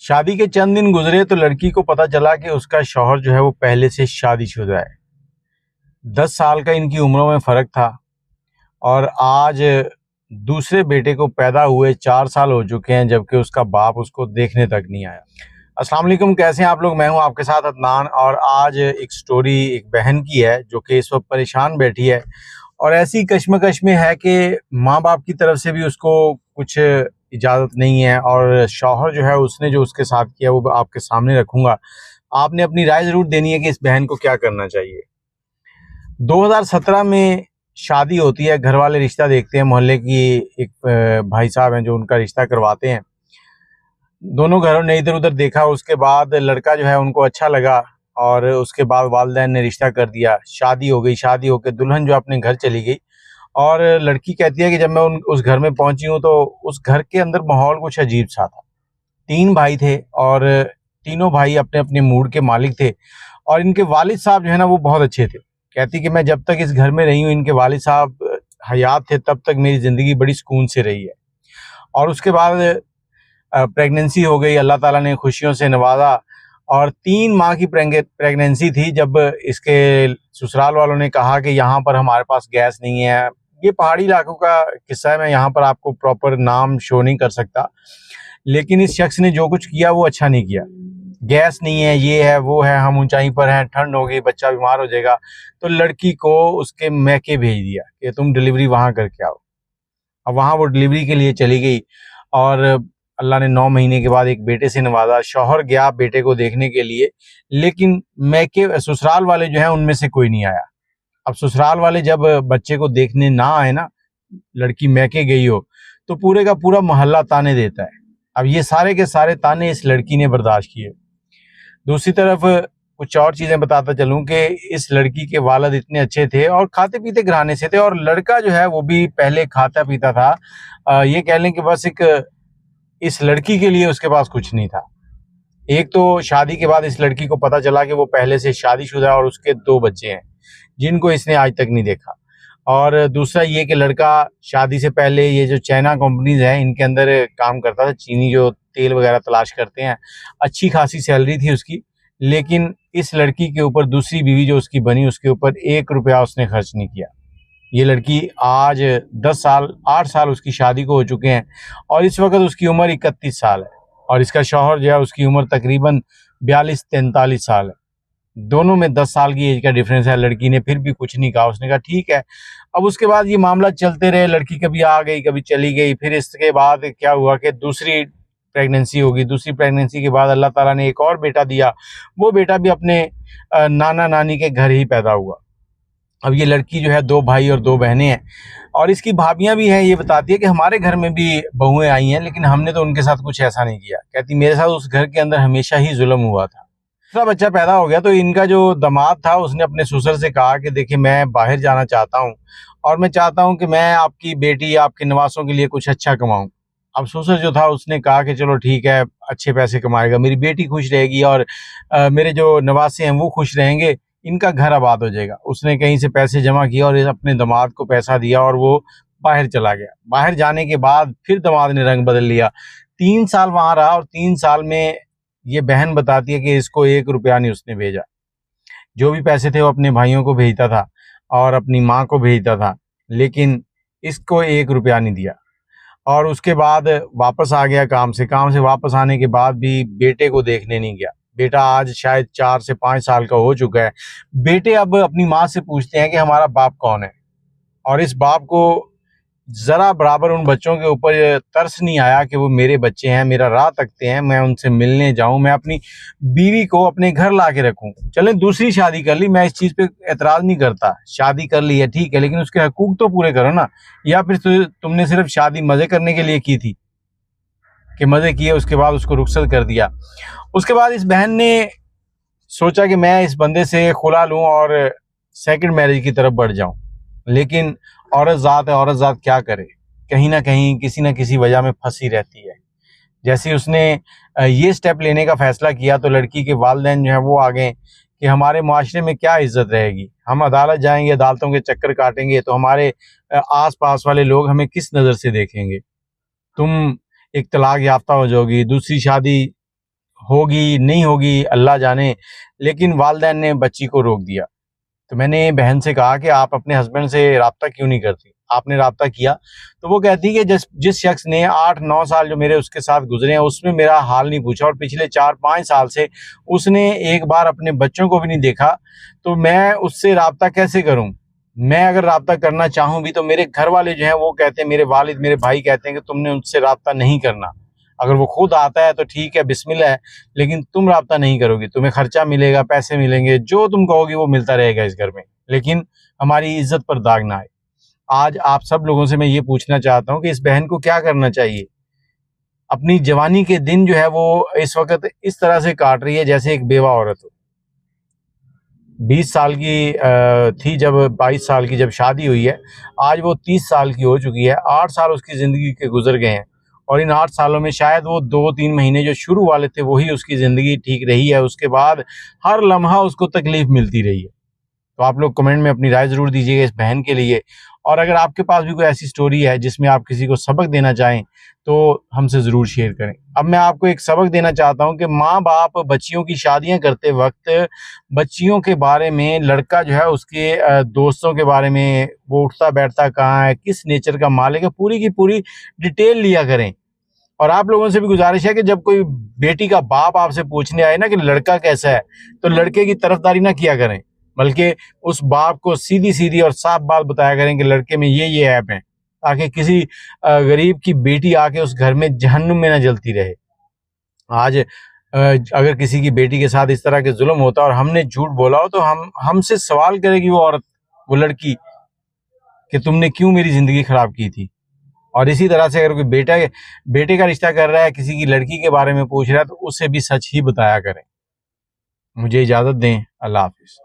شادی کے چند دن گزرے تو لڑکی کو پتہ چلا کہ اس کا شوہر جو ہے وہ پہلے سے شادی شدہ ہے۔ 10 سال کا ان کی عمروں میں فرق تھا اور آج دوسرے بیٹے کو پیدا ہوئے 4 سال ہو چکے ہیں، جبکہ اس کا باپ اس کو دیکھنے تک نہیں آیا۔ السلام علیکم، کیسے ہیں آپ لوگ؟ میں ہوں آپ کے ساتھ عدنان، اور آج ایک سٹوری ایک بہن کی ہے جو کہ اس وقت پریشان بیٹھی ہے اور ایسی کشمکش میں ہے کہ ماں باپ کی طرف سے بھی اس کو کچھ اجازت نہیں ہے، اور شوہر جو ہے اس نے جو اس کے ساتھ کیا وہ آپ کے سامنے رکھوں گا۔ آپ نے اپنی رائے ضرور دینی ہے کہ اس بہن کو کیا کرنا چاہیے۔ 2017 میں شادی ہوتی ہے، گھر والے رشتہ دیکھتے ہیں، محلے کی ایک بھائی صاحب ہیں جو ان کا رشتہ کرواتے ہیں۔ دونوں گھروں نے ادھر ادھر دیکھا، اس کے بعد لڑکا جو ہے ان کو اچھا لگا اور اس کے بعد والدین نے رشتہ کر دیا، شادی ہو گئی۔ شادی ہو کے دلہن جو اپنے گھر چلی گئی، اور لڑکی کہتی ہے کہ جب میں اس گھر میں پہنچی ہوں تو اس گھر کے اندر ماحول کچھ عجیب سا تھا۔ 3 بھائی تھے اور تینوں بھائی اپنے اپنے موڈ کے مالک تھے، اور ان کے والد صاحب جو ہے نا وہ بہت اچھے تھے۔ کہتی کہ میں جب تک اس گھر میں رہی ہوں، ان کے والد صاحب حیات تھے، تب تک میری زندگی بڑی سکون سے رہی ہے۔ اور اس کے بعد پریگننسی ہو گئی، اللہ تعالیٰ نے خوشیوں سے نوازا، اور 3 ماہ کی پریگننسی تھی جب اس کے سسرال والوں نے کہا کہ یہاں پر ہمارے پاس گیس نہیں ہے۔ یہ پہاڑی علاقوں کا قصہ ہے، میں یہاں پر آپ کو پراپر نام شو نہیں کر سکتا، لیکن اس شخص نے جو کچھ کیا وہ اچھا نہیں کیا۔ گیس نہیں ہے، یہ ہے وہ ہے، ہم اونچائی پر ہیں، ٹھنڈ ہو گئی، بچہ بیمار ہو جائے گا، تو لڑکی کو اس کے میکے بھیج دیا کہ تم ڈلیوری وہاں کر کے آؤ۔ اب وہاں وہ ڈلیوری کے لیے چلی گئی، اور اللہ نے 9 مہینے کے بعد ایک بیٹے سے نوازا۔ شوہر گیا بیٹے کو دیکھنے کے لیے، لیکن میکے سسرال والے جو ہیں ان میں سے کوئی نہیں آیا۔ اب سسرال والے جب بچے کو دیکھنے نہ آئے نا، لڑکی میکے گئی ہو، تو پورے کا پورا محلہ تانے دیتا ہے۔ اب یہ سارے کے سارے تانے اس لڑکی نے برداشت کیے۔ دوسری طرف کچھ اور چیزیں بتاتا چلوں کہ اس لڑکی کے والد اتنے اچھے تھے اور کھاتے پیتے گھرانے سے تھے، اور لڑکا جو ہے وہ بھی پہلے کھاتا پیتا تھا۔ یہ کہہ لیں کہ بس ایک اس لڑکی کے لیے اس کے پاس کچھ نہیں تھا۔ ایک تو شادی کے بعد اس لڑکی کو پتہ چلا کہ وہ پہلے سے شادی شدہ ہے اور اس کے 2 بچے ہیں جن کو اس نے آج تک نہیں دیکھا۔ اور دوسرا یہ کہ لڑکا شادی سے پہلے یہ جو چائنا کمپنیز ہیں ان کے اندر کام کرتا تھا، چینی جو تیل وغیرہ تلاش کرتے ہیں، اچھی خاصی سیلری تھی اس کی، لیکن اس لڑکی کے اوپر دوسری بیوی جو اس کی بنی، اس کے اوپر 1 روپیہ اس نے خرچ نہیں کیا۔ یہ لڑکی آج 8 سال اس کی شادی کو ہو چکے ہیں، اور اس وقت اس کی عمر 31 سال ہے، اور اس کا شوہر جو ہے اس کی عمر تقریباً 42-43 سال ہے۔ دونوں میں 10 سال کی ایج کا ڈیفرنس ہے۔ لڑکی نے پھر بھی کچھ نہیں کہا، اس نے کہا ٹھیک ہے۔ اب اس کے بعد یہ معاملہ چلتے رہے، لڑکی کبھی آ گئی کبھی چلی گئی۔ پھر اس کے بعد کیا ہوا کہ دوسری پریگننسی ہوگی، دوسری پریگننسی کے بعد اللہ تعالیٰ نے ایک اور بیٹا دیا، وہ بیٹا بھی اپنے نانا نانی کے گھر ہی پیدا ہوا۔ اب یہ لڑکی جو ہے 2 بھائی اور 2 بہنیں ہیں، اور اس کی بھابیاں بھی ہیں۔ یہ بتاتی ہے کہ ہمارے گھر میں بھی بہویں آئی ہیں، لیکن ہم نے تو ان کے ساتھ کچھ ایسا نہیں کیا۔ کہتی میرے ساتھ اس گھر کے اندر ہمیشہ ہی ظلم ہوا تھا۔ دوسرا بچہ پیدا ہو گیا تو ان کا جو داماد تھا اس نے اپنے سسر سے کہا کہ دیکھیں میں باہر جانا چاہتا ہوں، اور میں چاہتا ہوں کہ میں آپ کی بیٹی آپ کے نواسوں کے لیے کچھ اچھا کماؤں۔ اب سسر جو تھا اس نے کہا کہ چلو ٹھیک ہے، اچھے پیسے کمائے گا، میری بیٹی خوش رہے گی، اور میرے جو نواسے ہیں وہ خوش رہیں گے، ان کا گھر آباد ہو جائے گا۔ اس نے کہیں سے پیسے جمع کیا اور اپنے داماد کو پیسہ دیا، اور وہ باہر چلا گیا۔ باہر جانے کے بعد پھر داماد نے رنگ بدل لیا، 3 سال وہاں رہا، اور 3 سال میں یہ بہن بتاتی ہے کہ اس کو 1 روپیہ نہیں اس نے بھیجا۔ جو بھی پیسے تھے وہ اپنے بھائیوں کو بھیجتا تھا اور اپنی ماں کو بھیجتا تھا، لیکن اس کو 1 روپیہ نہیں دیا۔ اور اس کے بعد واپس آ گیا کام سے واپس آنے کے بعد بھی بیٹے کو دیکھنے نہیں گیا۔ بیٹا آج شاید 4 سے 5 سال کا ہو چکا ہے۔ بیٹے اب اپنی ماں سے پوچھتے ہیں کہ ہمارا باپ کون ہے، اور اس باپ کو ذرا برابر ان بچوں کے اوپر ترس نہیں آیا کہ وہ میرے بچے ہیں، میرا راہ تکتے ہیں، میں ان سے ملنے جاؤں، میں اپنی بیوی کو اپنے گھر لا کے رکھوں۔ چلیں دوسری شادی کر لی، میں اس چیز پہ اعتراض نہیں کرتا، شادی کر لی ہے ٹھیک ہے، لیکن اس کے حقوق تو پورے کرو نا۔ یا پھر تم نے صرف شادی مزے کرنے کے لیے کی تھی کہ مزے کیے، اس کے بعد اس کو رخصت کر دیا۔ اس کے بعد اس بہن نے سوچا کہ میں اس بندے سے خلا لوں اور سیکنڈ میرج کی طرف بڑھ جاؤں، لیکن عورت ذات ہے، عورت ذات کیا کرے، کہیں نہ کہیں کسی نہ کسی وجہ میں پھنسی رہتی ہے۔ جیسے اس نے یہ سٹیپ لینے کا فیصلہ کیا تو لڑکی کے والدین جو ہیں وہ آ گئے کہ ہمارے معاشرے میں کیا عزت رہے گی، ہم عدالت جائیں گے، عدالتوں کے چکر کاٹیں گے تو ہمارے آس پاس والے لوگ ہمیں کس نظر سے دیکھیں گے، تم ایک طلاق یافتہ ہو جاؤ گی، دوسری شادی ہوگی نہیں ہوگی اللہ جانے، لیکن والدین نے بچی کو روک دیا۔ تو میں نے بہن سے کہا کہ آپ اپنے ہسبینڈ سے رابطہ کیوں نہیں کرتی؟ آپ نے رابطہ کیا؟ تو وہ کہتی کہ جس شخص نے 8-9 سال جو میرے اس کے ساتھ گزرے ہیں اس میں میرا حال نہیں پوچھا، اور پچھلے 4-5 سال سے اس نے ایک بار اپنے بچوں کو بھی نہیں دیکھا، تو میں اس سے رابطہ کیسے کروں؟ میں اگر رابطہ کرنا چاہوں بھی تو میرے گھر والے جو ہیں وہ کہتے ہیں، میرے والد میرے بھائی کہتے ہیں کہ تم نے ان سے رابطہ نہیں کرنا، اگر وہ خود آتا ہے تو ٹھیک ہے بسم اللہ ہے، لیکن تم رابطہ نہیں کرو گی، تمہیں خرچہ ملے گا، پیسے ملیں گے، جو تم کہو گی وہ ملتا رہے گا اس گھر میں، لیکن ہماری عزت پر داغ نہ آئے۔ آج آپ سب لوگوں سے میں یہ پوچھنا چاہتا ہوں کہ اس بہن کو کیا کرنا چاہیے؟ اپنی جوانی کے دن جو ہے وہ اس وقت اس طرح سے کاٹ رہی ہے جیسے ایک بیوہ عورت ہو۔ 20 سال کی تھی جب 22 سال کی جب شادی ہوئی ہے، آج وہ 30 سال کی ہو چکی ہے، 8 سال اس کی زندگی کے گزر گئے ہیں، اور ان 8 سالوں میں شاید وہ 2-3 مہینے جو شروع والے تھے وہی اس کی زندگی ٹھیک رہی ہے، اس کے بعد ہر لمحہ اس کو تکلیف ملتی رہی ہے۔ تو آپ لوگ کمنٹ میں اپنی رائے ضرور دیجیے گا اس بہن کے لیے، اور اگر آپ کے پاس بھی کوئی ایسی سٹوری ہے جس میں آپ کسی کو سبق دینا چاہیں تو ہم سے ضرور شیئر کریں۔ اب میں آپ کو ایک سبق دینا چاہتا ہوں کہ ماں باپ بچیوں کی شادیاں کرتے وقت بچیوں کے بارے میں، لڑکا جو ہے اس کے دوستوں کے بارے میں، وہ اٹھتا بیٹھتا کہاں ہے، کس نیچر کا مالک ہے، پوری کی پوری ڈیٹیل لیا کریں۔ اور آپ لوگوں سے بھی گزارش ہے کہ جب کوئی بیٹی کا باپ آپ سے پوچھنے آئے نا کہ لڑکا کیسا ہے، تو لڑکے کی طرفداری نہ کیا کریں، بلکہ اس باپ کو سیدھی سیدھی اور صاف بات بتایا کریں کہ لڑکے میں یہ ایپ ہیں، تاکہ کسی غریب کی بیٹی آ کے اس گھر میں جہنم میں نہ جلتی رہے۔ آج اگر کسی کی بیٹی کے ساتھ اس طرح کے ظلم ہوتا اور ہم نے جھوٹ بولا ہو تو ہم سے سوال کرے گی وہ عورت، وہ لڑکی، کہ تم نے کیوں میری زندگی خراب کی تھی۔ اور اسی طرح سے اگر کوئی بیٹے کا رشتہ کر رہا ہے، کسی کی لڑکی کے بارے میں پوچھ رہا ہے، تو اسے بھی سچ ہی بتایا کریں۔ مجھے اجازت دیں، اللہ حافظ۔